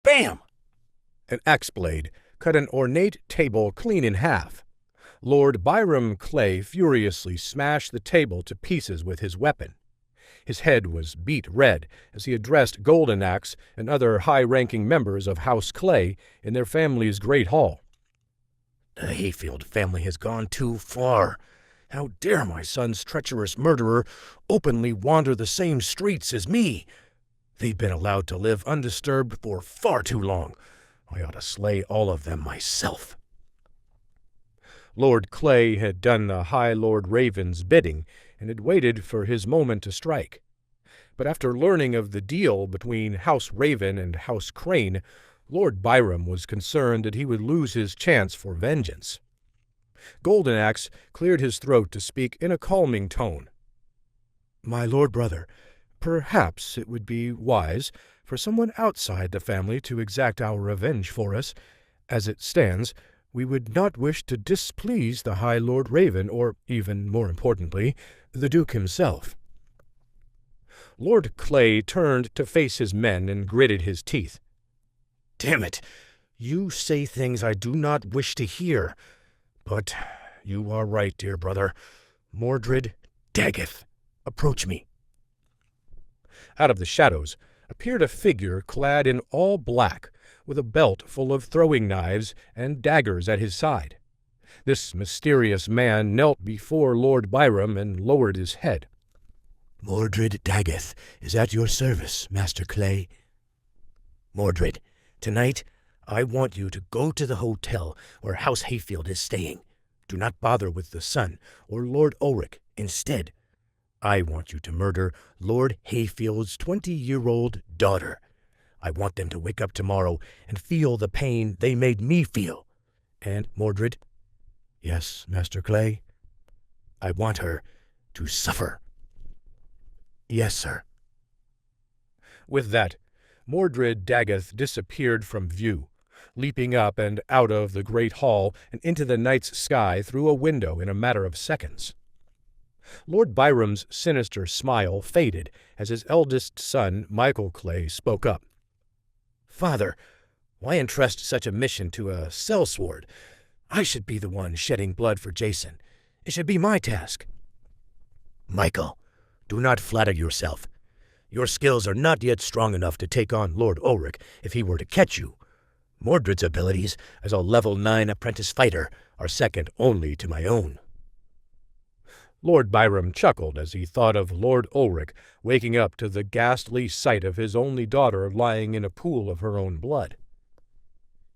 Bam! An axe blade cut an ornate table clean in half. Lord Byrum Clay furiously smashed the table to pieces with his weapon. His head was beet red as he addressed Golden Axe and other high-ranking members of House Clay in their family's great hall. "The Hayfield family has gone too far. How dare my son's treacherous murderer openly wander the same streets as me? They've been allowed to live undisturbed for far too long. I ought to slay all of them myself." Lord Clay had done the High Lord Raven's bidding and had waited for his moment to strike. But after learning of the deal between House Raven and House Crane, Lord Byrum was concerned that he would lose his chance for vengeance. Golden Axe cleared his throat to speak in a calming tone. "My lord brother, perhaps it would be wise for someone outside the family to exact our revenge for us. As it stands, we would not wish to displease the High Lord Raven, or, even more importantly, the Duke himself." Lord Clay turned to face his men and gritted his teeth. "Damn it! You say things I do not wish to hear. But you are right, dear brother. Mordrid Daggeth, approach me." Out of the shadows appeared a figure clad in all black, with a belt full of throwing knives and daggers at his side. This mysterious man knelt before Lord Byrum and lowered his head. "Mordrid Daggeth is at your service, Master Clay." "Mordrid, tonight I want you to go to the hotel where House Hayfield is staying. Do not bother with the son or Lord Ulrich. Instead, I want you to murder Lord Hayfield's 20-year-old daughter. I want them to wake up tomorrow and feel the pain they made me feel. And, Mordrid—" "Yes, Master Clay?" "I want her to suffer." "Yes, sir." With that, Mordrid Daggeth disappeared from view, leaping up and out of the great hall and into the night's sky through a window in a matter of seconds. Lord Byrum's sinister smile faded as his eldest son, Michael Clay, spoke up. "Father, why entrust such a mission to a sellsword? I should be the one shedding blood for Jason. It should be my task." "Michael, do not flatter yourself. Your skills are not yet strong enough to take on Lord Ulrich if he were to catch you. Mordred's abilities as a level 9 apprentice fighter are second only to my own." Lord Byrum chuckled as he thought of Lord Ulrich waking up to the ghastly sight of his only daughter lying in a pool of her own blood.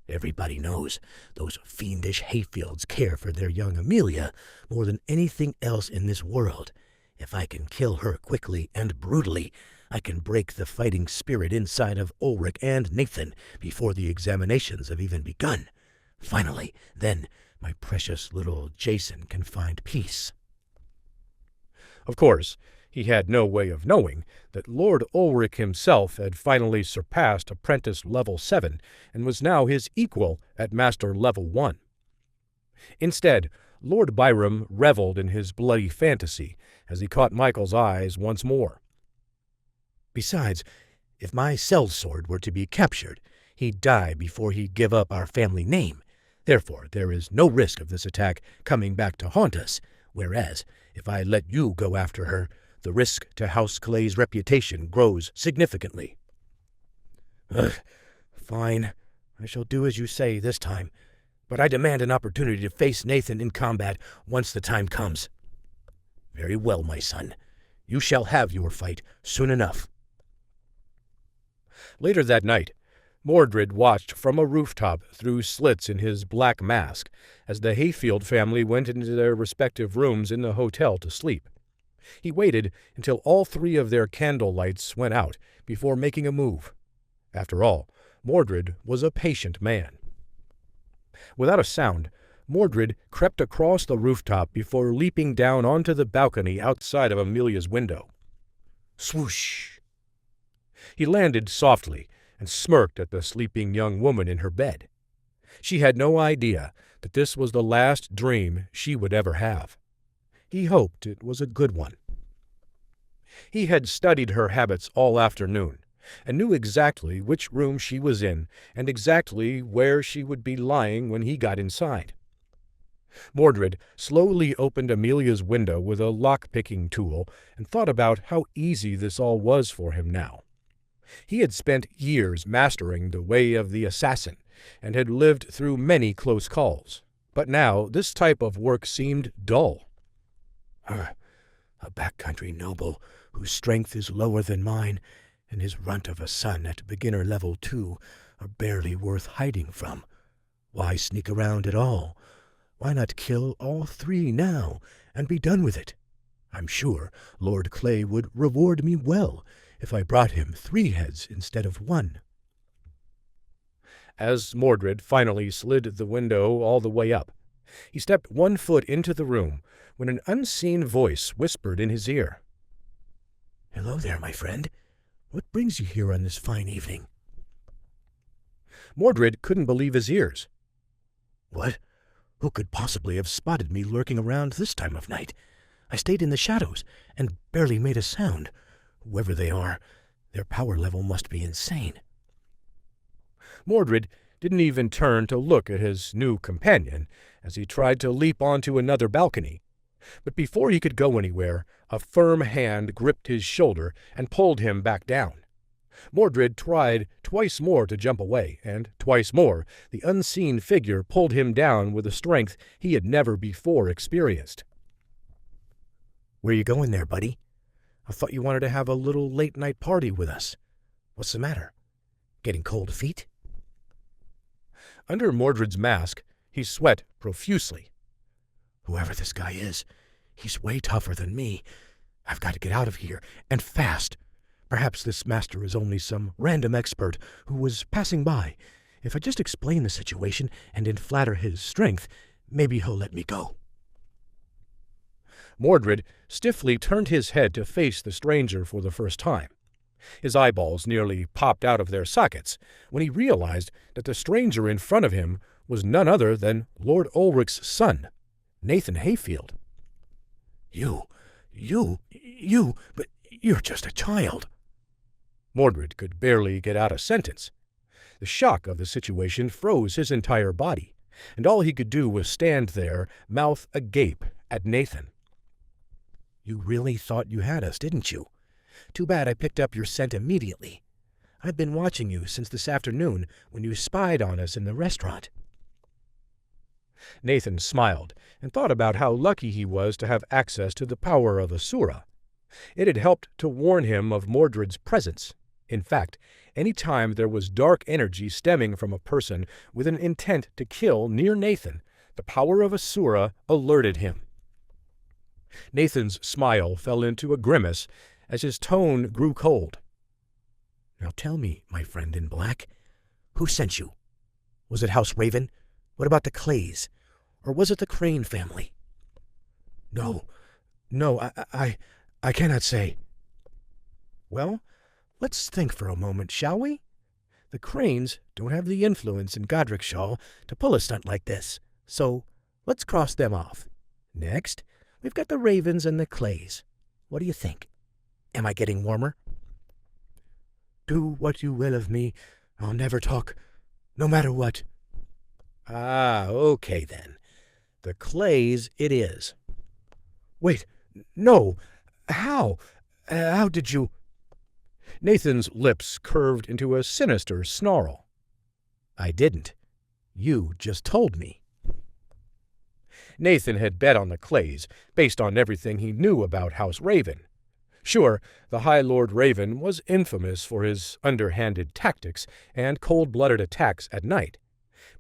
"Everybody knows those fiendish Hayfields care for their young Amelia more than anything else in this world. If I can kill her quickly and brutally, I can break the fighting spirit inside of Ulrich and Nathan before the examinations have even begun. Finally, then, my precious little Jason can find peace." Of course, he had no way of knowing that Lord Ulrich himself had finally surpassed Apprentice Level 7 and was now his equal at Master Level 1. Instead, Lord Byrum reveled in his bloody fantasy as he caught Michael's eyes once more. "Besides, if my sellsword were to be captured, he'd die before he'd give up our family name. Therefore, there is no risk of this attack coming back to haunt us, whereas, if I let you go after her, the risk to House Clay's reputation grows significantly." "Fine. I shall do as you say this time, but I demand an opportunity to face Nathan in combat once the time comes." "Very well, my son. You shall have your fight soon enough." Later that night, Mordrid watched from a rooftop through slits in his black mask as the Hayfield family went into their respective rooms in the hotel to sleep. He waited until all 3 of their candle lights went out before making a move. After all, Mordrid was a patient man. Without a sound, Mordrid crept across the rooftop before leaping down onto the balcony outside of Amelia's window. Swoosh! He landed softly and smirked at the sleeping young woman in her bed. She had no idea that this was the last dream she would ever have. He hoped it was a good one. He had studied her habits all afternoon, and knew exactly which room she was in and exactly where she would be lying when he got inside. Mordrid slowly opened Amelia's window with a lock-picking tool and thought about how easy this all was for him now. He had spent years mastering the way of the assassin and had lived through many close calls, but now this type of work seemed dull. A backcountry noble whose strength is lower than mine and his runt of a son at beginner level 2 are barely worth hiding from. Why sneak around at all? Why not kill all 3 now and be done with it? I'm sure Lord Clay would reward me well if I brought him 3 heads instead of 1. As Mordrid finally slid the window all the way up, he stepped 1 foot into the room when an unseen voice whispered in his ear. "Hello there, my friend. What brings you here on this fine evening?" Mordrid couldn't believe his ears. "What? Who could possibly have spotted me lurking around this time of night? I stayed in the shadows and barely made a sound. Whoever they are, their power level must be insane." Mordrid didn't even turn to look at his new companion as he tried to leap onto another balcony. But before he could go anywhere, a firm hand gripped his shoulder and pulled him back down. Mordrid tried twice more to jump away, and twice more the unseen figure pulled him down with a strength he had never before experienced. "Where you going there, buddy? I thought you wanted to have a little late-night party with us. What's the matter? Getting cold feet?" Under Mordred's mask, he sweat profusely. "Whoever this guy is, he's way tougher than me. I've got to get out of here, and fast. Perhaps this master is only some random expert who was passing by. If I just explain the situation and then flatter his strength, maybe he'll let me go." Mordrid stiffly turned his head to face the stranger for the first time. His eyeballs nearly popped out of their sockets when he realized that the stranger in front of him was none other than Lord Ulrich's son, Nathan Hayfield. But you're just a child." Mordrid could barely get out a sentence. The shock of the situation froze his entire body, and all he could do was stand there, mouth agape, at Nathan. "You really thought you had us, didn't you? Too bad I picked up your scent immediately. I've been watching you since this afternoon when you spied on us in the restaurant." Nathan smiled and thought about how lucky he was to have access to the power of Asura. It had helped to warn him of Mordred's presence. In fact, any time there was dark energy stemming from a person with an intent to kill near Nathan, the power of Asura alerted him. Nathan's smile fell into a grimace as his tone grew cold. "Now tell me, my friend in black, who sent you? Was it House Raven? What about the Clays? Or was it the Crane family?" No, I cannot say." "Well, let's think for a moment, shall we? The Cranes don't have the influence in Godricshall to pull a stunt like this, so let's cross them off. Next, we've got the Ravens and the Clays. What do you think? Am I getting warmer?" "Do what you will of me. I'll never talk, no matter what." "Ah, okay then. The Clays it is." "Wait, no. How? How did you—" Nathan's lips curved into a sinister snarl. "I didn't. You just told me." Nathan had bet on the Clays, based on everything he knew about House Raven. Sure, the High Lord Raven was infamous for his underhanded tactics and cold-blooded attacks at night,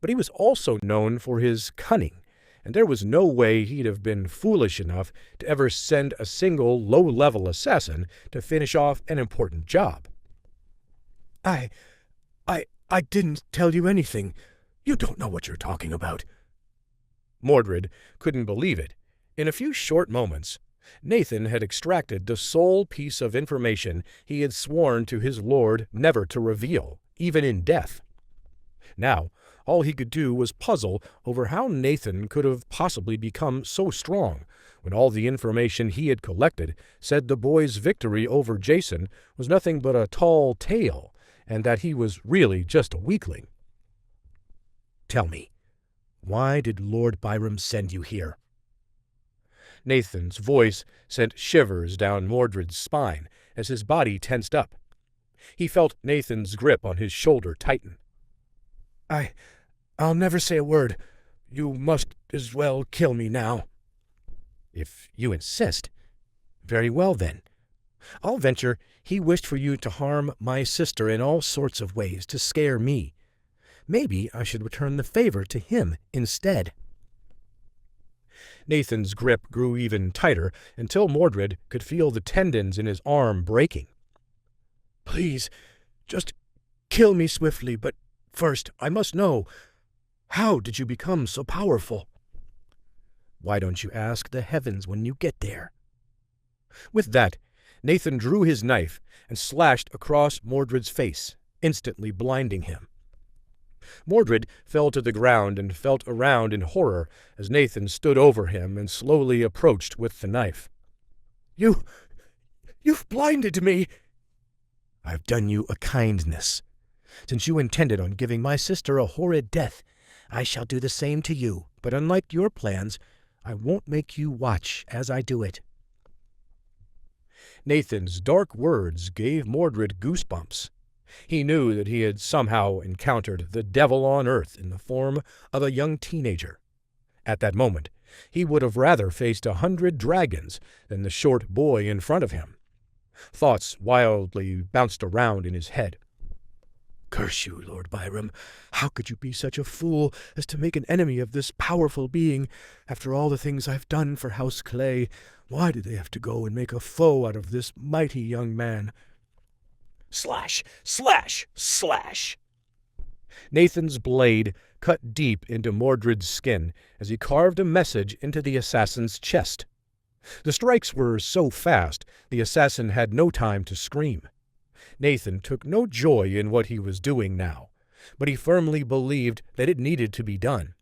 but he was also known for his cunning, and there was no way he'd have been foolish enough to ever send a single low-level assassin to finish off an important job. I didn't tell you anything. You don't know what you're talking about." Mordrid couldn't believe it. In a few short moments, Nathan had extracted the sole piece of information he had sworn to his lord never to reveal, even in death. Now, All he could do was puzzle over how Nathan could have possibly become so strong, when all the information he had collected said the boy's victory over Jason was nothing but a tall tale, and that he was really just a weakling. Tell me, why did Lord Byrum send you here? Nathan's voice sent shivers down Mordrid's spine as his body tensed up. He felt Nathan's grip on his shoulder tighten. I'll never say a word. You must as well kill me now. If you insist. Very well, then. I'll venture he wished for you to harm my sister in all sorts of ways to scare me. Maybe I should return the favor to him instead. Nathan's grip grew even tighter until Mordrid could feel the tendons in his arm breaking. Please, just kill me swiftly, but first I must know, how did you become so powerful? Why don't you ask the heavens when you get there? With that, Nathan drew his knife and slashed across Mordrid's face, instantly blinding him. Mordrid fell to the ground and felt around in horror as Nathan stood over him and slowly approached with the knife. You've blinded me. I've done you a kindness. Since you intended on giving my sister a horrid death, I shall do the same to you, but unlike your plans, I won't make you watch as I do it. Nathan's dark words gave Mordrid goosebumps. He knew that he had somehow encountered the devil on earth in the form of a young teenager. At that moment, he would have rather faced 100 dragons than the short boy in front of him. Thoughts wildly bounced around in his head. Curse you, Lord Byrum. How could you be such a fool as to make an enemy of this powerful being? After all the things I've done for House Clay, why did they have to go and make a foe out of this mighty young man? Slash, slash, slash. Nathan's blade cut deep into Mordrid's skin as he carved a message into the assassin's chest. The strikes were so fast, the assassin had no time to scream. Nathan took no joy in what he was doing now, but he firmly believed that it needed to be done.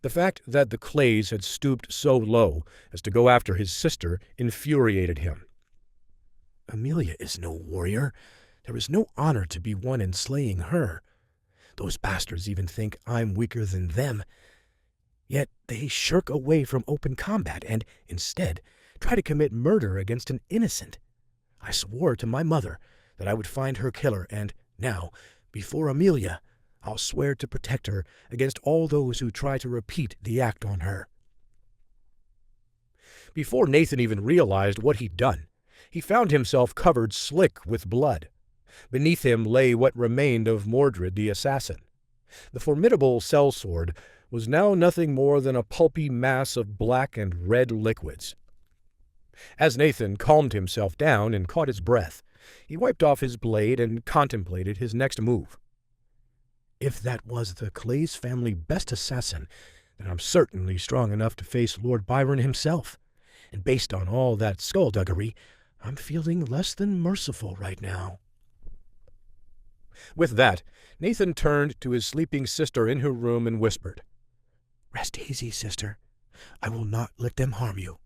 The fact that the Clays had stooped so low as to go after his sister infuriated him. Amelia is no warrior. There is no honor to be won in slaying her. Those bastards even think I'm weaker than them. Yet they shirk away from open combat and, instead, try to commit murder against an innocent. I swore to my mother that I would find her killer, and now, before Amelia, I'll swear to protect her against all those who try to repeat the act on her. Before Nathan even realized what he'd done, he found himself covered slick with blood. Beneath him lay what remained of Mordrid the assassin. The formidable sellsword was now nothing more than a pulpy mass of black and red liquids. As Nathan calmed himself down and caught his breath, he wiped off his blade and contemplated his next move. If that was the Clays family best assassin, then I'm certainly strong enough to face Lord Byrum himself. And based on all that skullduggery, I'm feeling less than merciful right now. With that, Nathan turned to his sleeping sister in her room and whispered, Rest easy, sister. I will not let them harm you.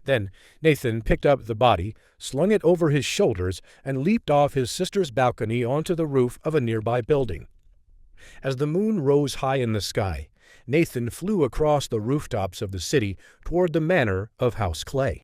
Then Nathan picked up the body, slung it over his shoulders, and leaped off his sister's balcony onto the roof of a nearby building. As the moon rose high in the sky, Nathan flew across the rooftops of the city toward the manor of House Clay.